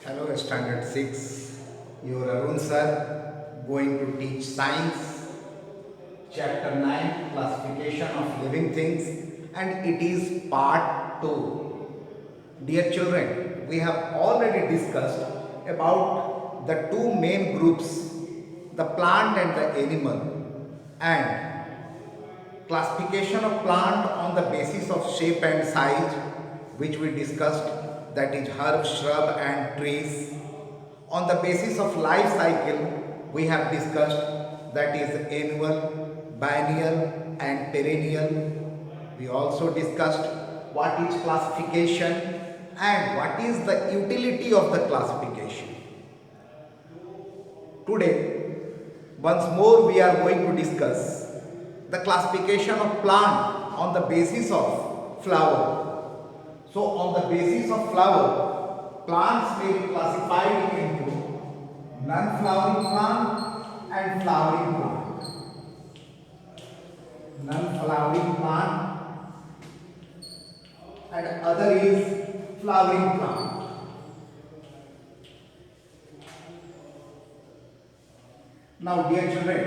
Hello, Standard 6. Your Arun sir going to teach science, chapter 9, classification of living things, and it is part 2. Dear children, we have already discussed about the two main groups, the plant and the animal, and classification of plant on the basis of shape and size, which we discussed, that is herb, shrub and trees. On the basis of life cycle, we have discussed, that is annual, biennial and perennial. We also discussed what is classification and what is the utility of the classification. Today, once more we are going to discuss the classification of plant on the basis of flower. So on the basis of flower, plants may be classified into non-flowering plant and flowering plant. Non-flowering plant and other is flowering plant. Now dear children,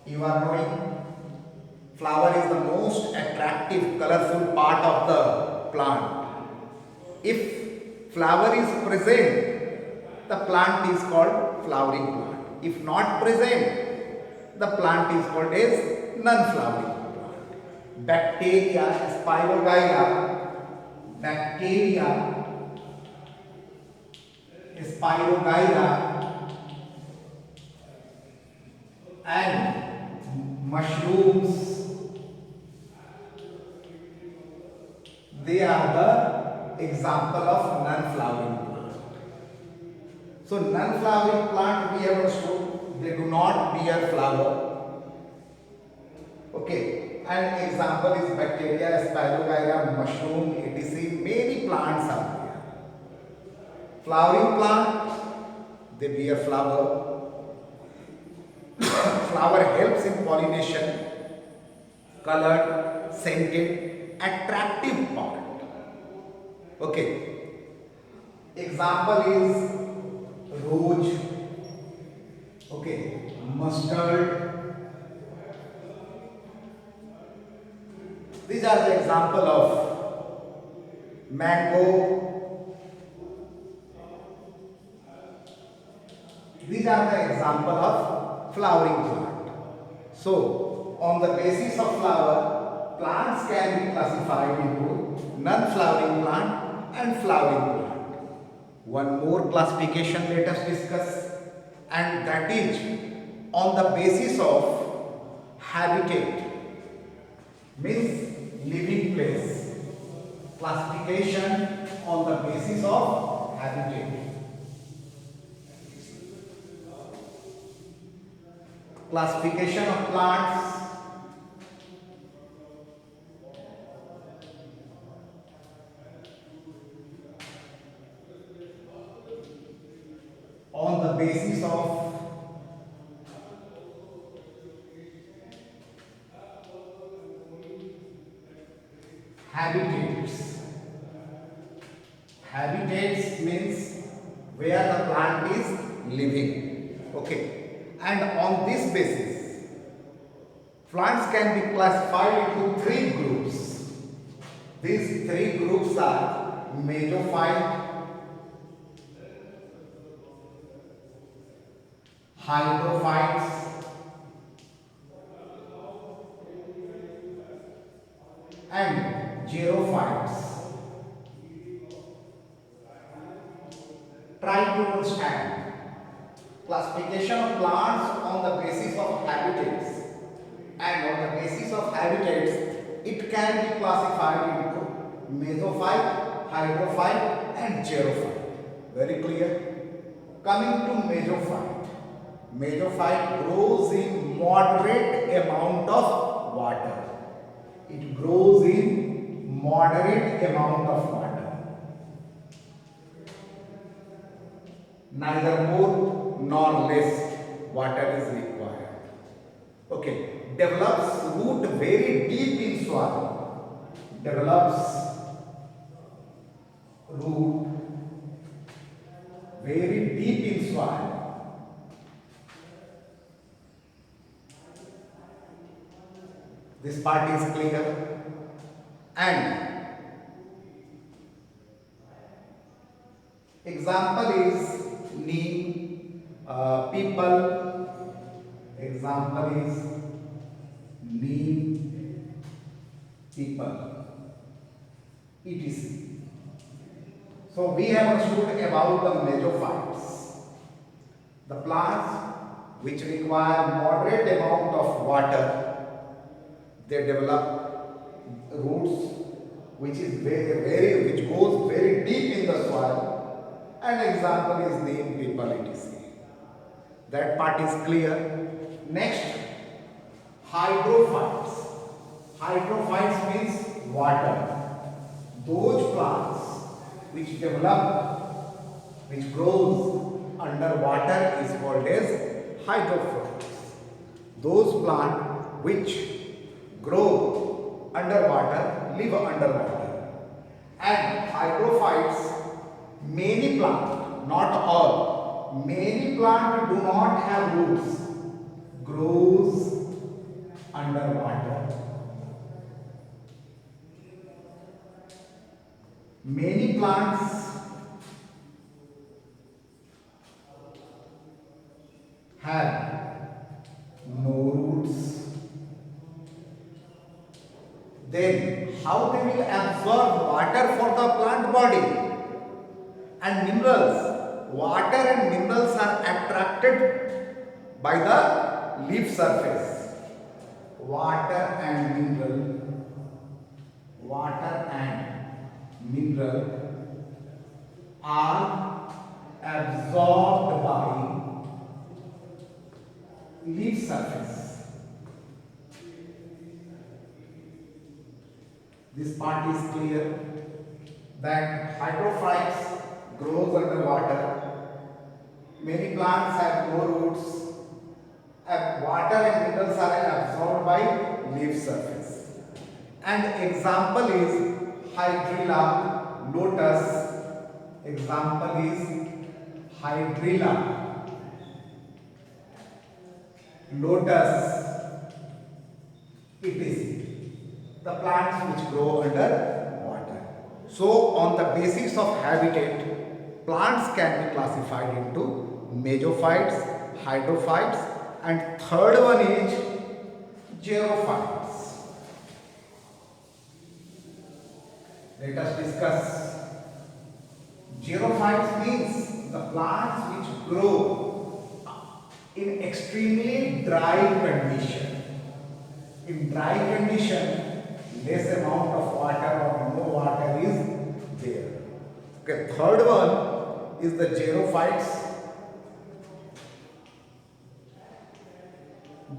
you are knowing flower is the most attractive, colorful part of the plant. If flower is present, the plant is called flowering plant. If not present, the plant is called as non-flowering plant. Bacteria, Spirogyra, and mushrooms, they are the example of non-flowering plant. So non-flowering plant we have understood, they do not bear flower. Okay, an example is bacteria, spirogyra, mushroom, etc. Many plants are there. Flowering plant, they bear flower. Flower helps in pollination, colored, scented, attractive part. Okay. Example is rose, okay, mustard. These are the example of mango. These are the example of flowering plant. So, on the basis of flower, plants can be classified into non-flowering plant and flowering plant. One more classification let us discuss, and that is on the basis of habitat, means living place. Classification on the basis of habitat. Classification of plants on the basis of habitats. Habitats means where the plant is living. Okay. And on this basis, plants can be classified into three groups. These three groups are mesophyte, hydrophytes, and xerophytes. Try to understand. Classification of plants on the basis of habitats, and on the basis of habitats it can be classified into mesophyte, hydrophyte and xerophyte. Very clear? Coming to mesophyte. Mesophyte grows in moderate amount of water. It grows in moderate amount of water. Neither more nor less water is required. Okay. Develops root very deep in soil. Develops root very deep in soil. This part is clear. And example is neem, people. Example is neem, people, etc. So we have understood about the mesophytes, the plants which require moderate amount of water. They develop roots which goes very deep in the soil. An example is neem, people, etc. That part is clear. Next, hydrophytes. Hydrophytes means water. Those plants which grows under water is called as hydrophytes. Those plants which grow underwater live underwater. And hydrophytes, many plants, not all, many plants do not have roots, grows underwater. Many plants have no roots. Then how they will absorb water for the plant body and minerals? Water and minerals are attracted by the leaf surface. Water and mineral are absorbed by leaf surface. This part is clear that hydrophytes grows under water. Many plants have no roots. Water and minerals are absorbed by leaf surface. And example is Hydrilla, lotus. Example is Hydrilla, lotus. It is the plants which grow under water. So on the basis of habitat, plants can be classified into mesophytes, hydrophytes, and third one is xerophytes. Let us discuss. Xerophytes means the plants which grow in extremely dry condition. In dry condition, less amount of water or no water is there. Okay, third one is the xerophytes.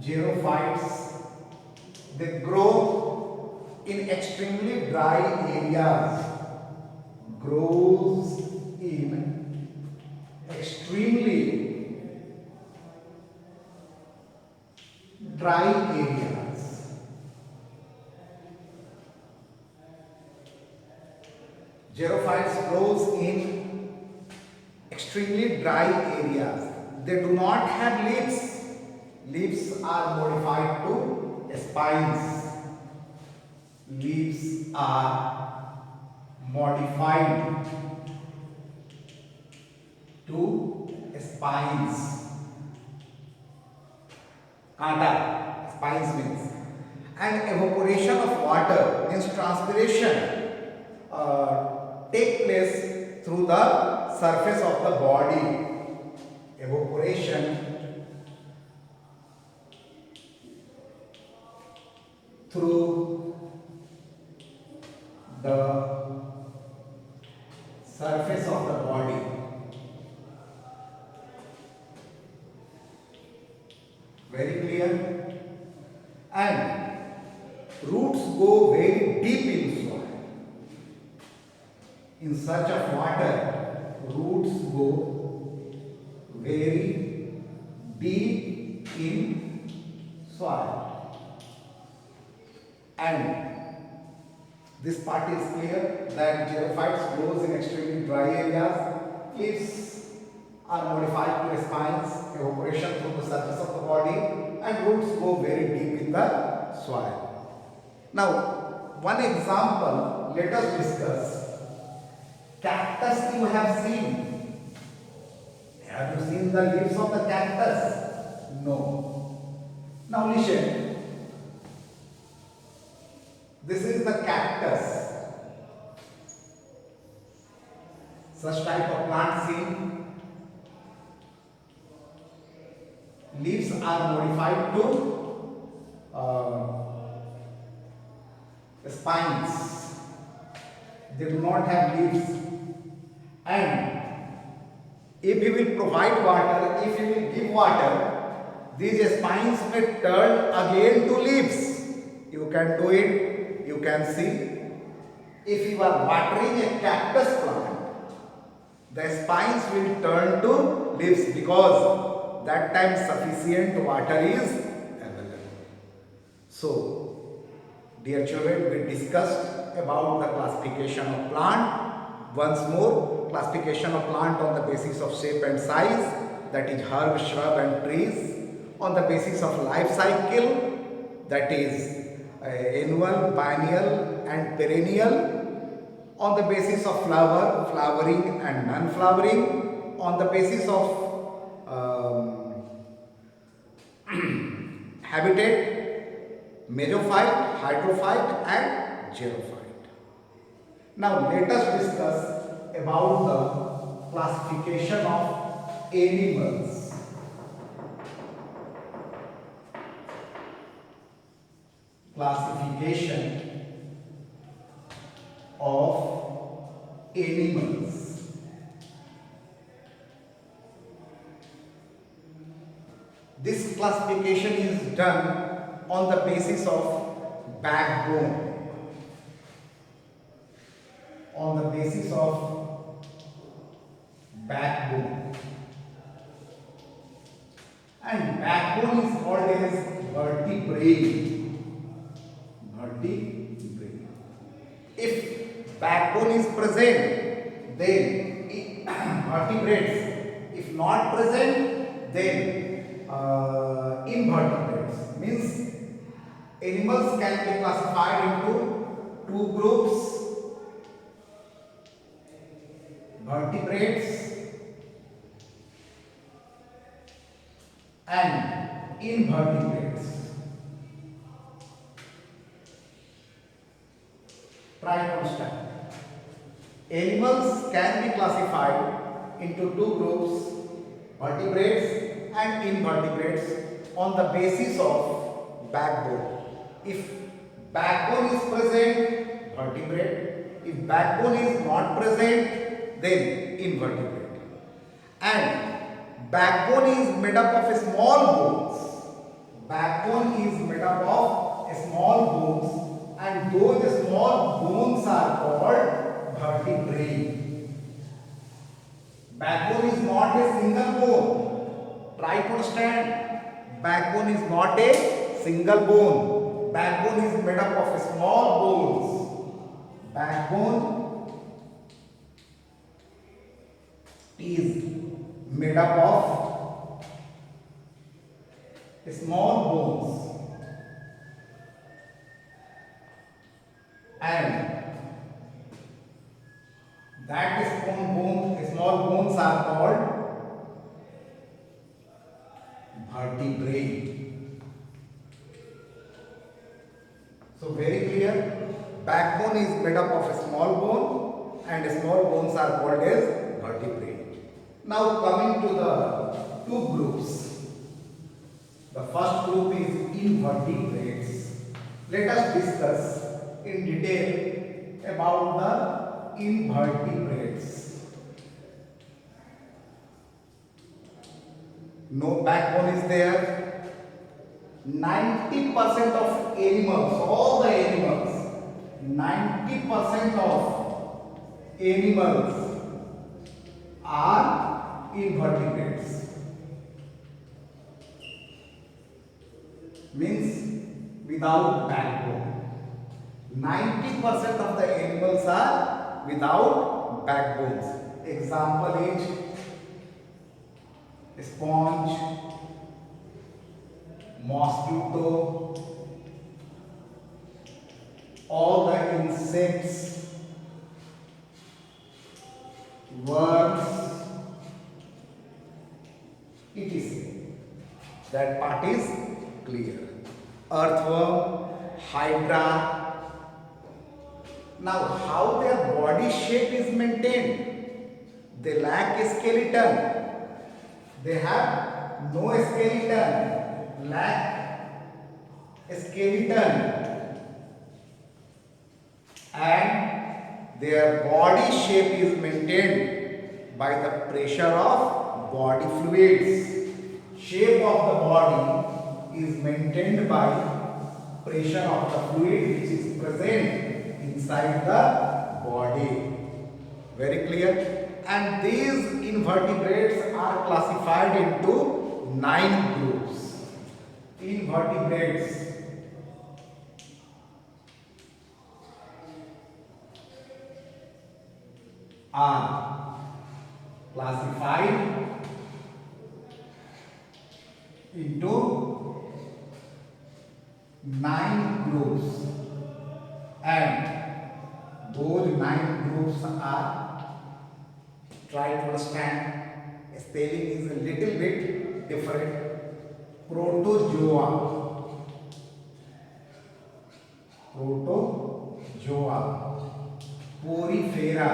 Xerophytes, they grow in extremely dry areas. Grows in extremely dry areas. Xerophytes grows in extremely dry areas. They do not have leaves. Leaves are modified to spines. Leaves are modified to spines. Kanta, spines means. And evaporation of water means transpiration take place through the surface of the body. Evaporation through the surface of the body. Very clear? And roots go very deep in soil. In search of water, roots go very deep in soil. And this part is clear that xerophytes grows in extremely dry areas. Leaves are modified to spines, evaporation through the surface of the body, and roots go very deep in the soil. Now, one example, let us discuss. Cactus you have seen. Have you seen the leaves of the cactus? No. Now listen. This is the cactus. Such type of plant seen. Leaves are modified to spines. They do not have leaves. And if you will provide water, if you will give water, these spines may turn again to leaves. You can do it, you can see. If you are watering a cactus plant, the spines will turn to leaves because that time sufficient water is available. So, dear children, we discussed about the classification of plant. Once more, classification of plant on the basis of shape and size, that is herb, shrub and trees. On the basis of life cycle, that is annual, biennial and perennial. On the basis of flower, flowering and non-flowering. On the basis of habitat, mesophyte, hydrophyte and xerophyte. Now let us discuss about the classification of animals. Classification of animals. This classification is done on the basis of backbone. On the basis of backbone. And backbone is called as vertebrae. Vertebrae. If backbone is present, then vertebrates. If not present, then invertebrates. Means animals can be classified into two groups. Vertebrates and invertebrates. Try to understand. Animals can be classified into two groups, vertebrates and invertebrates, on the basis of backbone. If backbone is present, vertebrate. If backbone is not present, then invertebrate. And backbone is made up of small bones. Backbone is made up of small bones, and those small bones are called vertebrae. Backbone is not a single bone. Try to understand. Backbone is not a single bone. Backbone is made up of small bones. Backbone is made up of small bones, and that small bones are called vertebrae. So very clear, backbone is made up of a small bone and small bones are called as vertebrae. Now coming to the two groups. The first group is invertebrates. Let us discuss in detail about the invertebrates. No backbone is there. 90% of animals, all the animals, 90% of animals are invertebrates. Means without backbone. 90% of the animals are without backbones. Example is sponge, mosquito, all the insects, worms, etc. That part is clear. Earthworm, hydra. Now, how their body shape is maintained? They lack a skeleton. They have no skeleton. Lack a skeleton. And their body shape is maintained by the pressure of body fluids. Shape of the body is maintained by pressure of the fluid which is present inside the body. Very clear? And these invertebrates are classified into 9 groups. Invertebrates are classified into 9 groups, and those 9 groups are, try to understand, spelling is a little bit different. Protozoa, porifera.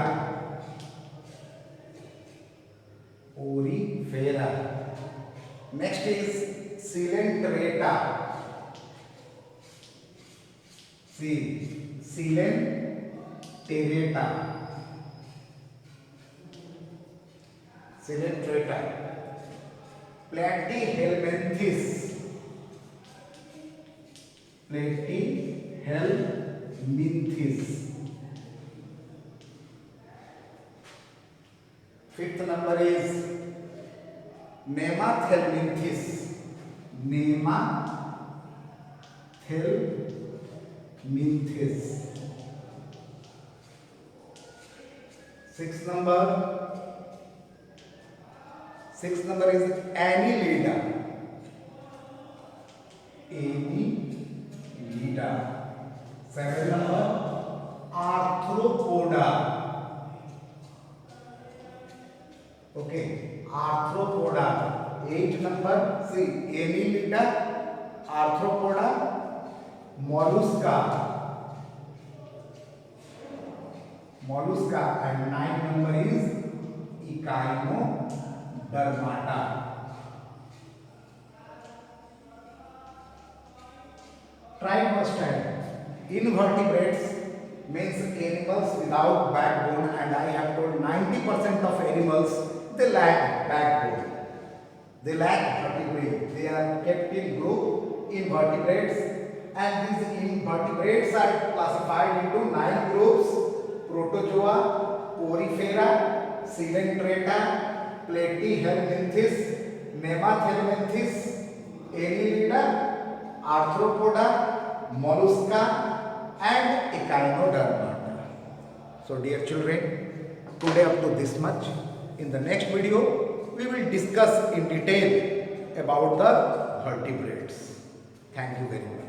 Next is Coelenterata. Coelenterata. Platyhelminthes. Fifth number is Nemathelminthes. Sixth number is Annelida. Seventh number Arthropoda. Okay, Arthropoda. 8th number, see, Annelida, Arthropoda, Mollusca, and 9th number is Echinodermata. Try to understand. Invertebrates means animals without backbone, and I have told 90% of animals they lack backbone. They lack vertebrae. They are kept in group invertebrates, and these invertebrates are classified into 9 groups: Protozoa, Porifera, Coelenterata, Platyhelminthes, Nemathelminthes, Annelida, Arthropoda, Mollusca, and Echinodermata. So dear children, today up to this much. In the next video, we will discuss in detail about the vertebrates. Thank you very much.